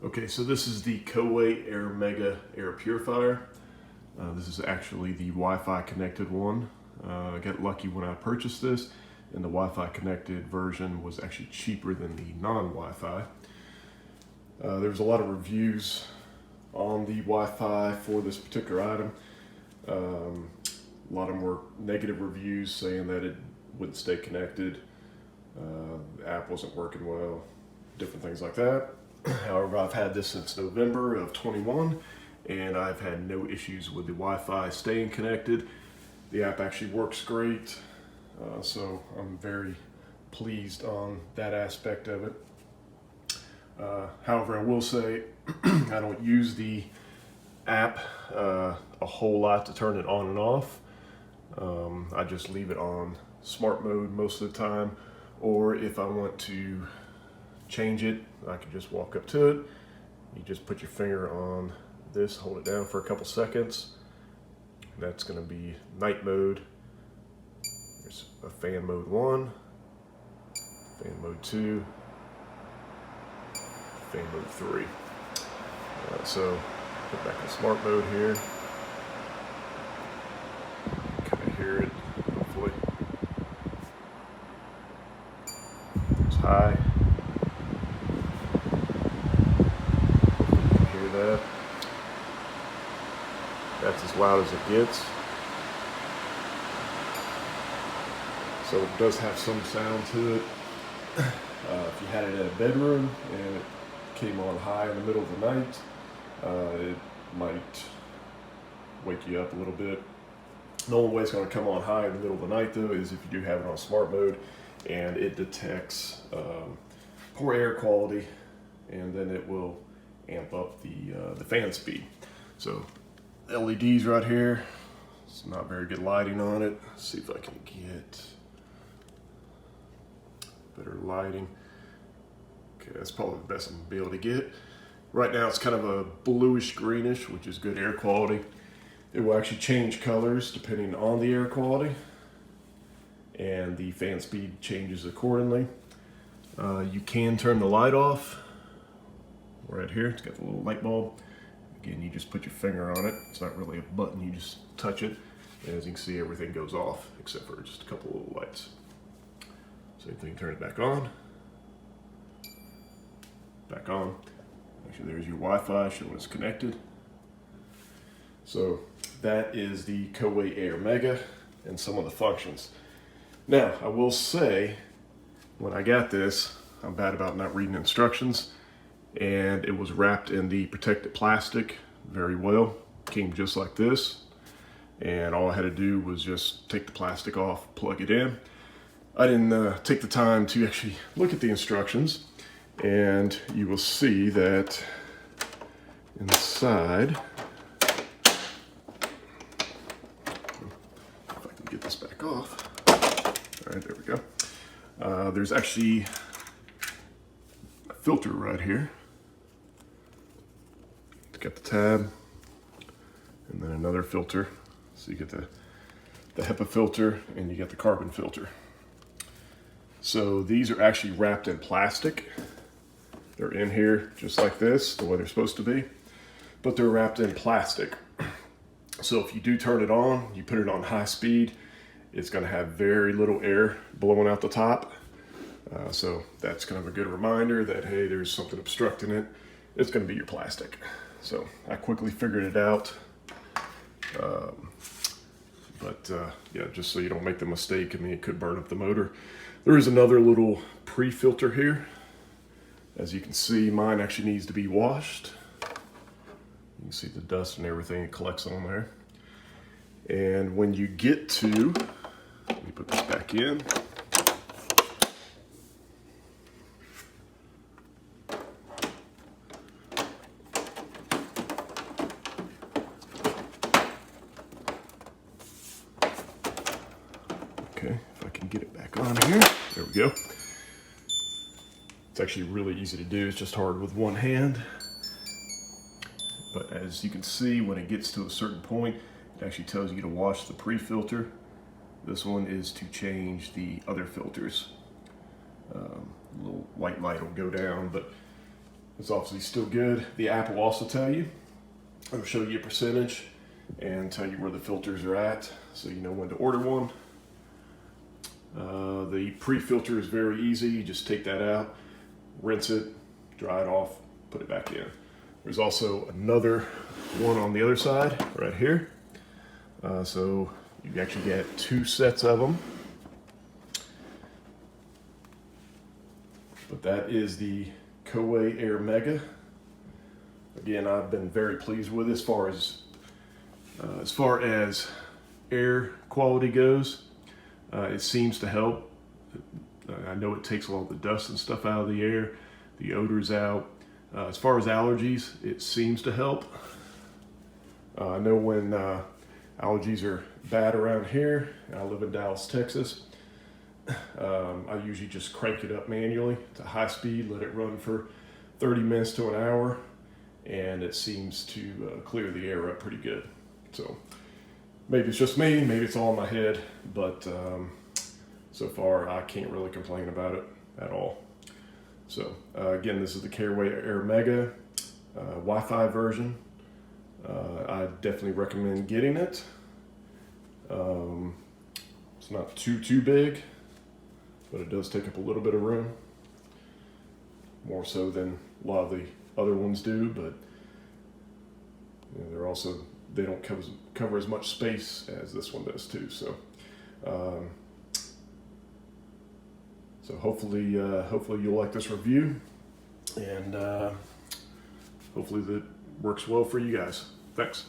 Okay, so this is the Coway Airmega Air Purifier. This is actually the Wi-Fi connected one. I got lucky when I purchased this, and the Wi-Fi connected version was actually cheaper than the non-Wi-Fi. There was a lot of reviews on the Wi-Fi for this particular item. A lot of them were negative reviews saying that it wouldn't stay connected, the app wasn't working well, different things like that. However, I've had this since November of 21, and I've had no issues with the Wi-Fi staying connected. The app actually works great, so I'm very pleased on that aspect of it. However, I will say I don't use the app a whole lot to turn it on and off. I just leave it on smart mode most of the time, or if I want to change it, I can just walk up to it. You just put your finger on this, hold it down for a couple seconds. That's going to be night mode. There's a fan mode 1, fan mode 2, fan mode 3. So put back in smart mode here. Kind of hear it, hopefully. It's high. That. That's as loud as it gets. So it does have some sound to it. If you had it in a bedroom and it came on high in the middle of the night, it might wake you up a little bit. The only way it's going to come on high in the middle of the night though is if you do have it on smart mode and it detects poor air quality, and then it will amp up the fan speed. So LEDs right here, it's not very good lighting on it. Let's see if I can get better lighting. Okay, that's probably the best I'm gonna be able to get. Right now it's kind of a bluish greenish, which is good air quality. It will actually change colors depending on the air quality, and the fan speed changes accordingly. You can turn the light off. Right here, it's got the little light bulb. Again, you just put your finger on it. It's not really a button, you just touch it. And as you can see, everything goes off except for just a couple of little lights. Same thing, turn it back on. Back on. Actually, there's your Wi-Fi showing it's connected. So that is the Coway Airmega and some of the functions. Now, I will say, when I got this, I'm bad about not reading instructions. And it was wrapped in the protected plastic very well. Came just like this, and all I had to do was just take the plastic off, plug it in. I didn't take the time to actually look at the instructions, and you will see that inside, if I can get this back off, all right, there we go. There's actually a filter right here. Got the tab, and then another filter. So you get the HEPA filter, and you get the carbon filter. So these are actually wrapped in plastic. They're in here just like this, the way they're supposed to be, but they're wrapped in plastic. So if you do turn it on, you put it on high speed, it's going to have very little air blowing out the top. So that's kind of a good reminder that, hey, there's something obstructing it. It's going to be your plastic. So I quickly figured it out, yeah, just so you don't make the mistake. I mean, it could burn up the motor. There is another little pre-filter here. As you can see, mine actually needs to be washed. You can see the dust and everything it collects on there. And when you get to, let me put this back in. Okay, if I can get it back on here. There we go. It's actually really easy to do. It's just hard with one hand. But as you can see, when it gets to a certain point, it actually tells you to wash the pre-filter. This one is to change the other filters. A little white light will go down, but It's obviously still good. The app will also tell you. It'll show you a percentage and tell you where the filters are at, so you know when to order one. The pre-filter is very easy. You just take that out, rinse it, dry it off, put it back in. There's also another one on the other side right here. So you actually get 2 sets of them. But that is the Coway Airmega. Again, I've been very pleased with it as far as air quality goes. It seems to help. I know it takes a lot of the dust and stuff out of the air, the odors out. As far as allergies, it seems to help. I know when allergies are bad around here, I live in Dallas, Texas, I usually just crank it up manually to high speed, let it run for 30 minutes to an hour, and it seems to clear the air up pretty good. So maybe it's just me, maybe it's all in my head, but so far I can't really complain about it at all. So again, this is the Coway Airmega Wi-Fi version. I definitely recommend getting it. It's not too big, but it does take up a little bit of room, more so than a lot of the other ones do. But you know, they don't cover as much space as this one does too. So hopefully you'll like this review, and hopefully that works well for you guys. Thanks.